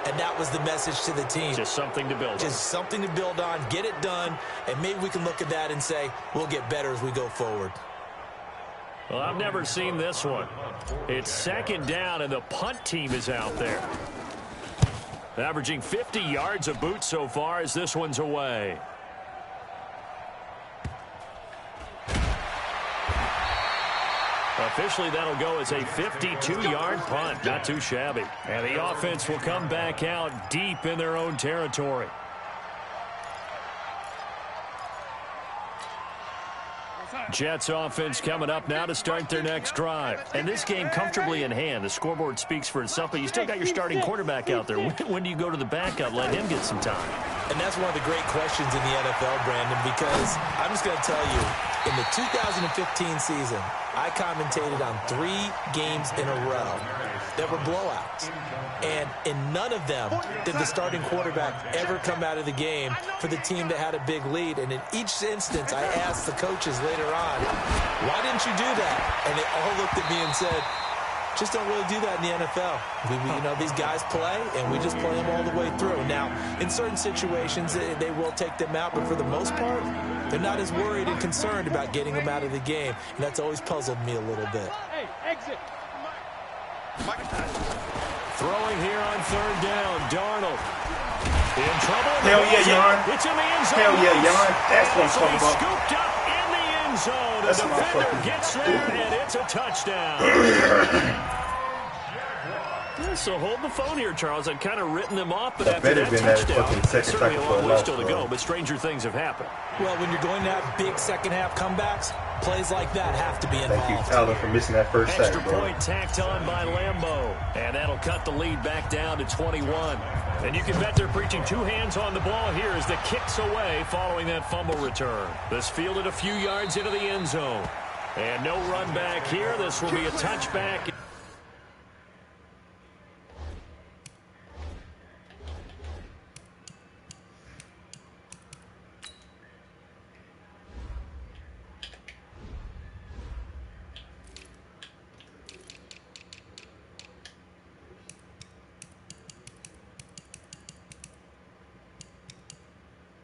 And that was the message to the team. Just something to build on. Just something to build on, get it done, and maybe we can look at that and say, we'll get better as we go forward. Well, I've never seen this one. It's 2nd down, and the punt team is out there. Averaging 50 yards a boot so far as this one's away. Officially, that'll go as a 52-yard punt. Not too shabby. And the offense will come back out deep in their own territory. Jets offense coming up now to start their next drive. And this game comfortably in hand. The scoreboard speaks for itself, but you still got your starting quarterback out there. When do you go to the backup, let him get some time? And that's one of the great questions in the NFL, Brandon, because I'm just going to tell you, in the 2015 season, I commentated on 3 games in a row that were blowouts. And in none of them did the starting quarterback ever come out of the game for the team that had a big lead. And in each instance, I asked the coaches later on, why didn't you do that? And they all looked at me and said, just don't really do that in the NFL. You know, these guys play, and we just play them all the way through. Now, in certain situations, they will take them out, but for the most part, they're not as worried and concerned about getting them out of the game, and that's always puzzled me a little bit. Hey, exit. Throwing here on 3rd down, Darnold. In trouble. Hell yeah, Jan. It's in the end zone. Hell yeah, Jan. That's what I'm So talking he's about. scooped up in the end zone. That's The my defender fucking gets there, and it's a touchdown. So hold the phone here, Charles. I'd kind of written them off, but That after better that been that touchdown, fucking second certainly a tackle long for a way loss, still to bro. go, but stranger things have happened. Well, when you're going to have big second-half comebacks, plays like that have to be involved. Thank you, Allen, for missing that first Extra sack, bro. point tacked on by Lambeau. And that'll cut the lead back down to 21. And you can bet they're preaching 2 hands on the ball here as the kick's away following that fumble return. This fielded a few yards into the end zone. And no run back here. This will be a touchback.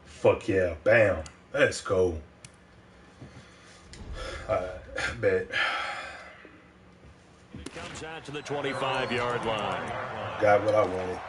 Fuck yeah. Bam. Let's go. Bet. It comes out to the 25-yard line. Got what I wanted.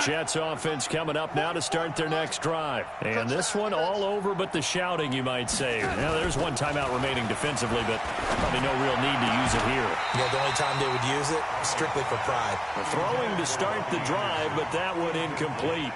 Jets offense coming up now to start their next drive. And this one all over but the shouting, you might say. Now, there's one timeout remaining defensively, but probably no real need to use it here. Yeah, the only time they would use it, strictly for pride. Throwing to start the drive, but that one incomplete.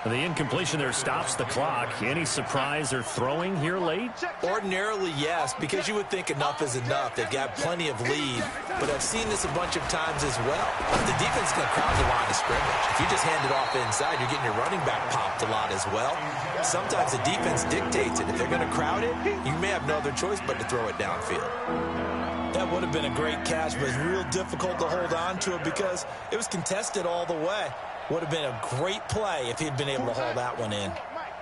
The incompletion there stops the clock. Any surprise they're throwing here late? Ordinarily, yes, because you would think enough is enough. They've got plenty of lead, but I've seen this a bunch of times as well. The defense is going to crowd the line of scrimmage. If you just hand it off inside, you're getting your running back popped a lot as well. Sometimes the defense dictates it. If they're going to crowd it, you may have no other choice but to throw it downfield. That would have been a great catch, but it's real difficult to hold on to it because it was contested all the way. Would have been a great play if he'd been able to haul that one in.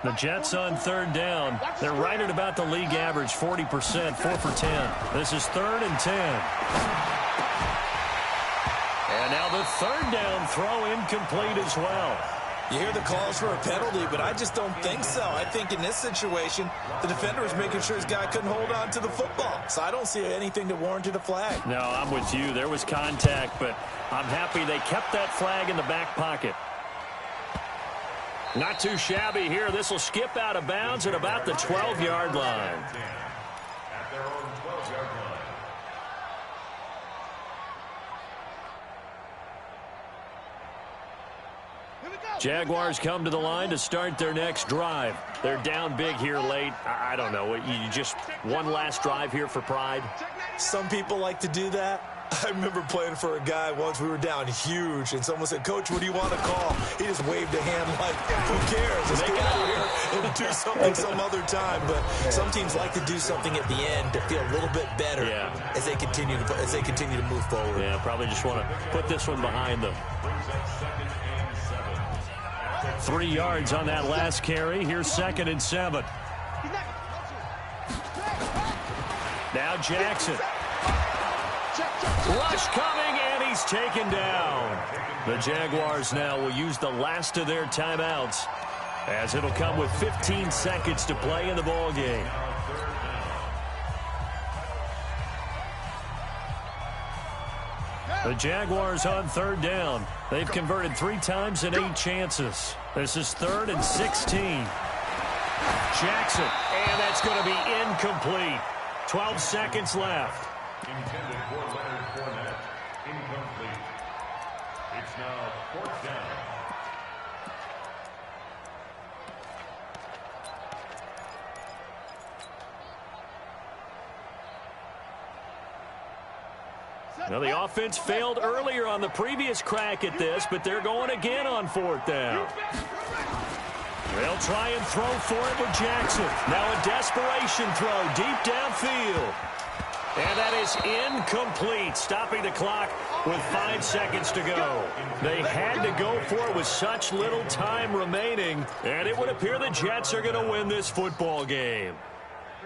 The Jets on third down. They're right at about the league average, 40%, 4 for 10. This is 3rd and 10. And now the third down throw incomplete as well. You hear the calls for a penalty, but I just don't think so. I think in this situation, the defender was making sure his guy couldn't hold on to the football. So I don't see anything that warranted a flag. No, I'm with you. There was contact, but I'm happy they kept that flag in the back pocket. Not too shabby here. This will skip out of bounds at about the 12-yard line. At their own 12-yard line. Jaguars come to the line to start their next drive. They're down big here late. I don't know. You just one last drive here for pride? Some people like to do that. I remember playing for a guy once. We were down huge, and someone said, "Coach, what do you want to call?" He just waved a hand like, who cares? Let's get out of here and do something some other time. But some teams like to do something at the end to feel a little bit better as they continue to move forward. Yeah, probably just want to put this one behind them. 3 yards on that last carry. Here's 2nd and 7. Now Jackson. Rush coming, and he's taken down. The Jaguars now will use the last of their timeouts, as it'll come with 15 seconds to play in the ball game. The Jaguars on third down. They've converted 3 times in 8 chances. This is 3rd and 16. Jackson, and that's going to be incomplete. 12 seconds left. Intended for Leonard Fournette. Incomplete. It's now 4th down. Now, the offense failed earlier on the previous crack at this, but they're going again on 4th down. They'll try and throw for it with Jackson. Now a desperation throw deep downfield. And that is incomplete, stopping the clock with 5 seconds to go. They had to go for it with such little time remaining, and it would appear the Jets are going to win this football game.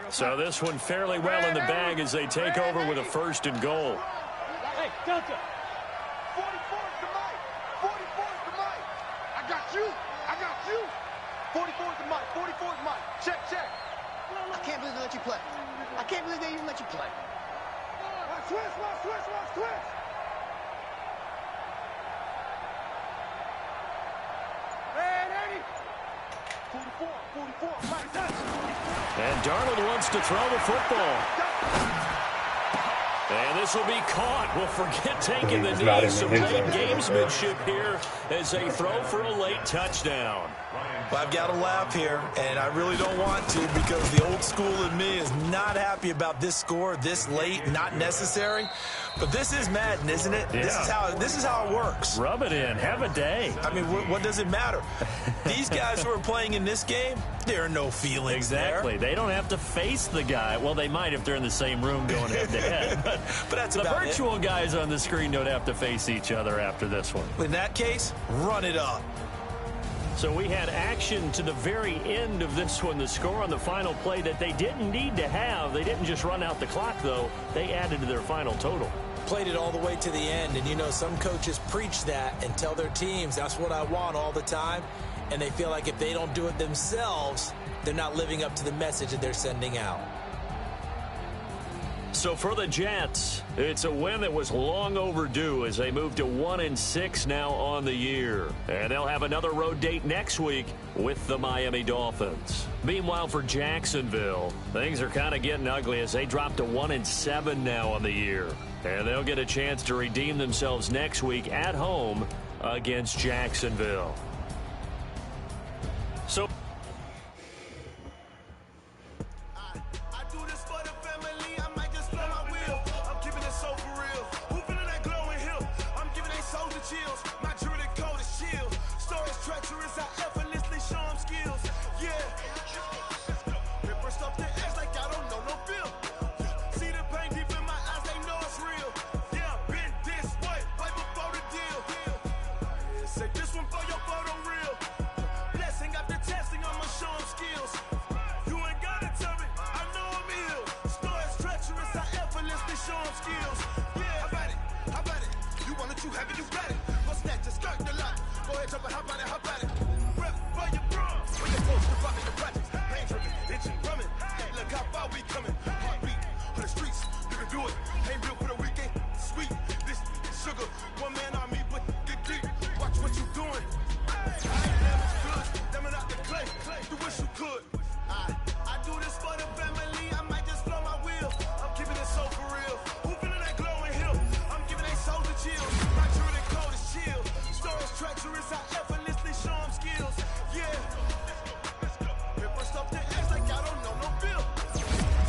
So this one fairly well in the bag as they take over with a 1st and goal. Hey, Delta. 44 is the mic. 44 is the mic. I got you. I got you. 44 is the mic. 44 is the mic. Check, check. I can't believe they let you play. I can't believe they even let you play. Switch, switch, switch, switch. Hey, 44, 44, Mike, touch. And Darnold wants to throw the football. And this will be caught. We'll forget taking the knee. Some late gamesmanship here as they throw for a late touchdown. Well, I've got to laugh here, and I really don't want to because the old school in me is not happy about this score this late, not necessary. But this is Madden, isn't it? Yeah. This is how it works. Rub it in. Have a day. I mean, what does it matter? These guys who are playing in this game, there are no feelings Exactly. there. They don't have to face the guy. Well, they might if they're in the same room going head-to-head. but that's the about virtual guys on the screen don't have to face each other after this one. In that case, run it up. So we had action to the very end of this one. The score on the final play that they didn't need to have. They didn't just run out the clock, though. They added to their final total. Played it all the way to the end, and you know some coaches preach that and tell their teams that's what I want all the time, and they feel like if they don't do it themselves, they're not living up to the message that they're sending out. So for the Jets, it's a win that was long overdue as they move to 1-6 now on the year. And they'll have another road date next week with the Miami Dolphins. Meanwhile, for Jacksonville, things are kind of getting ugly as they drop to 1-7 now on the year. And they'll get a chance to redeem themselves next week at home against Jacksonville. So I do this for the family, I might just blow my wheel. I'm keeping it so for real. Who feeling that glowing hill? I'm giving they souls the chills. My jewelry code is chill. Stories treacherous, I effortlessly show them skills. Yeah. Ripper stuff the edge like I don't know no feel. See the pain deep in my eyes, they know it's real. Yeah, been this way, right before the deal. Say this one for your photo real. Blessing after testing, I'ma show them skills. You ain't gotta tell me, I know I'm ill. Stories treacherous, I effortlessly show them skills. Yeah, how about it? You want it, you have it, you got it. Go snatch it, skirt the lot. Go ahead, jump it, how about it? Rep for your bros. When you're supposed to rock in the projects. Pain tripping, itching, drumming. Hey, look how far we coming. Heartbeat on the streets, you can do it. Ain't real for the weekend, sweet. This sugar, one man on me, but get deep. Watch what you doing. I ain't damaged good, damn it out the clay. You wish you could. I do this for the family, I might just blow my wheel. I'm keeping it so for real. Who feeling that glowing hill? I'm giving they souls the chills. My jewelry code is chill. Stories treacherous, I effortlessly show them skills. Yeah. Ripper stuff the edge like I don't know no feel.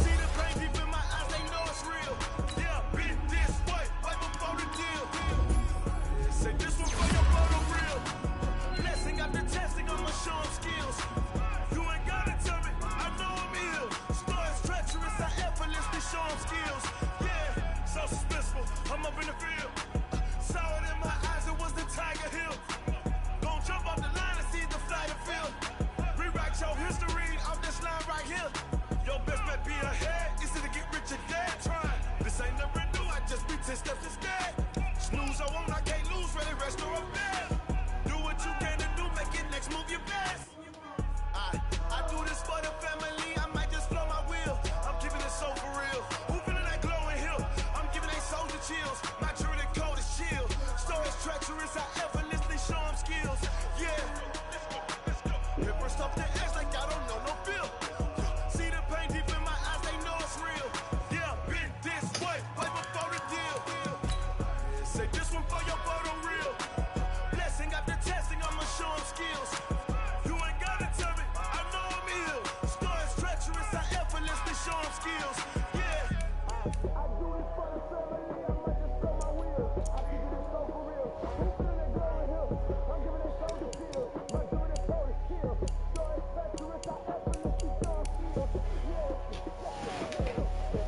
See the pain deep in my eyes, they know it's real. Yeah, been this way, right before the deal. Say this one for your photo real. Blessing after testing, I'ma show them skills. You ain't gotta tell me, I know I'm ill. Stories treacherous, I effortlessly show them skills. Yeah, so suspenseful, I'm up in the field. Saw it in my eyes, it was the Tiger Hill. Gon' jump off the line and see the fly the field. Rewrite your history off this line right here. Your best bet be ahead, easy to get rich or dead. Trying, this ain't never new, I just be 10 steps instead. Snooze I won't, I can't lose, ready, rest or up there. Do what you can to do, make it next move your best. I do this for the family, I might just blow my wheel. I'm keeping it so for real. Who feeling that glowing hill? I'm giving they souls the chills. My jewelry code is chill. Stories treacherous, I effortlessly show them skills. Yeah. Ripper stuff the edge like I don't know no feel. See the pain deep in my eyes, they know it's real. Yeah, been this way, right before the deal. Say this one for your photo real. Blessing after testing, I'ma show them skills. You ain't gotta tell me, I know I'm ill. Stories treacherous, I effortlessly show them skills. Yeah. I do this for the family, I might just blow my wheel. I keep it so for real. Who feeling that glowing hill? I'm giving they souls the chills. My jewelry code is chill. Stories treacherous, I effortlessly show them skills. Yeah.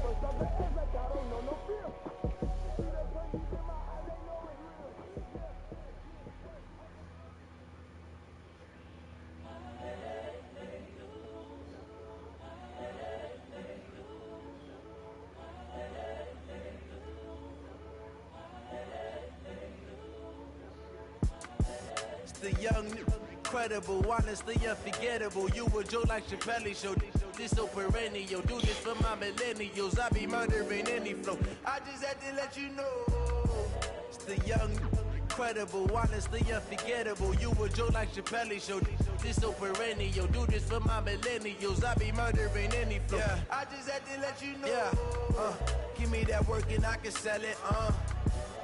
First off the edge like I don't know no feel. See that pain deep in my eyes, they know it's real. It's the young, incredible, honestly unforgettable. You a Joe like Chappelle show. This so perennial. Do this for my millennials. I be murdering any flow. I just had to let you know. It's the young, incredible, honestly unforgettable. You a Joe like Chappelle show. This so perennial. Do this for my millennials. I be murdering any flow. Yeah. I just had to let you know. Yeah. Give me that work and I can sell it.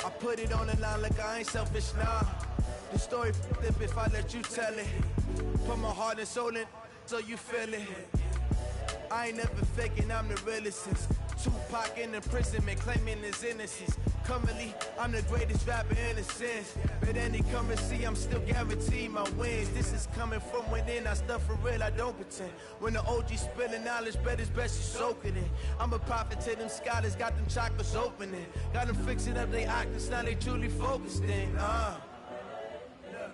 I put it on the line like I ain't selfish, nah. The story flip if I let you tell it. Put my heart and soul in so you feel it. I ain't never faking, I'm the realest since Tupac in imprisonment, claiming his innocence. Currently, I'm the greatest rapper in a sense. But any currency, I'm still guaranteed my wins. This is coming from within, I stuff for real, I don't pretend. When the OG spilling knowledge, bet it's best you soak it in. I'm a prophet to them scholars, got them chakras opening. Got them fixing up they octaves, now they truly focused in.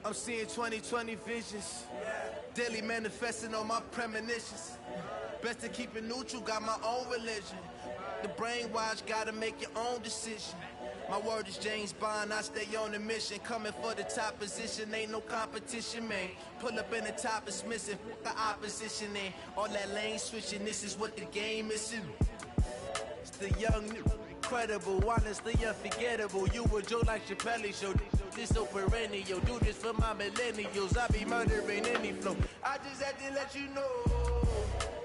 I'm seeing 2020 visions. Daily manifesting on my premonitions. Best to keep it neutral, got my own religion. The brainwash, gotta make your own decision. My word is James Bond, I stay on a mission. Coming for the top position, ain't no competition, man. Pull up in the top, it's missing, the opposition, and all that lane switching, this is what the game is. It's the young, incredible, honestly unforgettable. You a Joe like Chappelle show. This so perennial. Do this for my millennials. I be murdering any flow. I just had to let you know.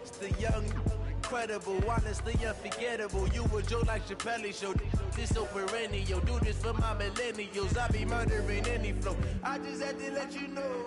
It's the young, incredible, honestly unforgettable. You a Joe like Chappelle show. This so perennial. Do this for my millennials. I be murdering any flow. I just had to let you know.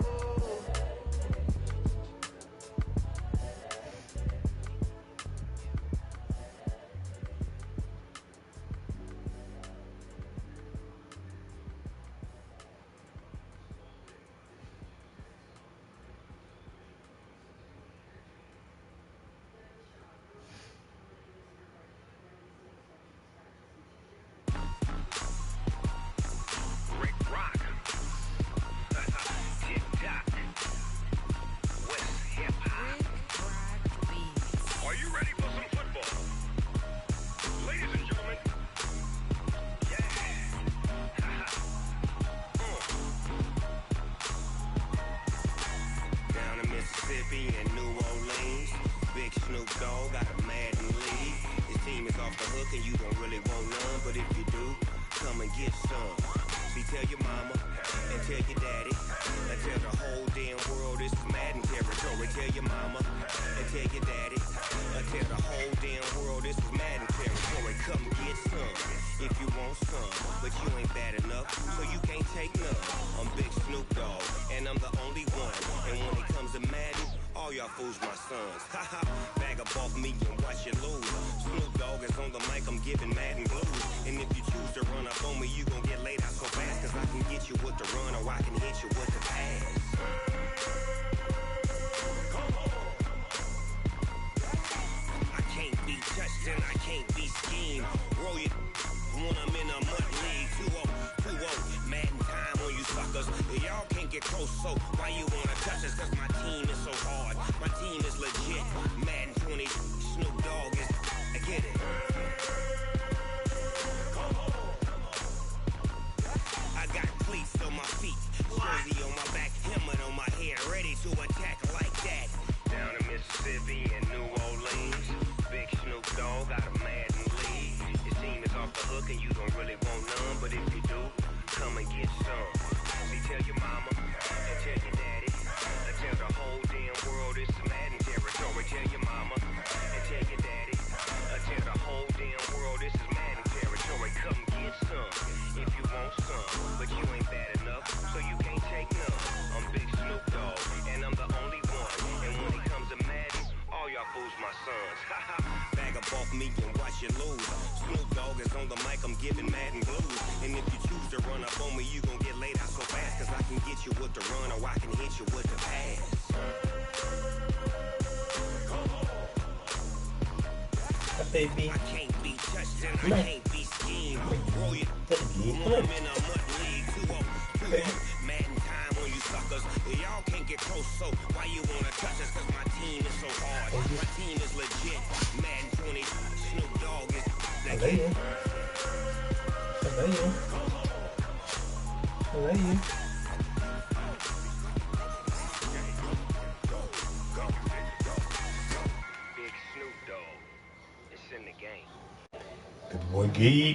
Mississippi and New Orleans. Big Snoop Dogg got a Madden league. His team is off the hook and you don't really want none, but if you do, come and get some. See, tell your mama and tell your daddy and tell the whole damn world this is Madden territory. Tell your mama and tell your daddy and tell the whole damn world this is Madden territory. Come get some if you want some, but you ain't bad enough, so you can't take none. I'm Big Snoop Dogg and I'm the only one. And when it comes to Madden, all y'all fools my sons. Haha, bag up off me and watch you lose. Snoop Dogg is on the mic, I'm giving Madden blues. And if you choose to run up on me, you gon' get laid out so fast. Cause I can get you with the run or I can hit you with the pass. I can't be touched and I can't be schemed. Roll you when I'm in a mud league. 2-0, Madden time on you suckers. Y'all can't get close, so why you wanna touch us? Cause my team is so hard. My team is legit. Madden 20, Snoop Dogg is, I get it. I got cleats on my feet, jersey on my back, helmet on my head, ready to attack like that. Down in Mississippi and New Orleans, Big Snoop Dogg got a Madden league. His team is off the hook and you don't really want none, but if you do, come and get some. See, tell your mama and tell your daddy and tell the whole damn world this is Madden territory. Tell your mama and tell your daddy and tell the whole damn world this is Madden territory. Come get some if you want some, but you ain't bad enough, so you can't take none. I'm Big Snoop Dogg and I'm the only one. And when it comes to Madden, all y'all fools my sons. Haha, bag up off me and watch you lose. Snoop Dogg is on the mic, I'm giving Madden blues. And if you choose to run up on me, you gon' get laid out so fast. Cause I can get you with the run or I can hit you with the pass. Baby. I can't be touched and I can't be schemed. Roll you when I'm in a mud league. 2-0, Madden time on you suckers. Y'all can't get close, so why you wanna touch us? Cause my team is so hard. My team is legit. Madden 20, Snoop Dogg is legit. Big Snoop Dogg, it's in the game. Good boy, Geek.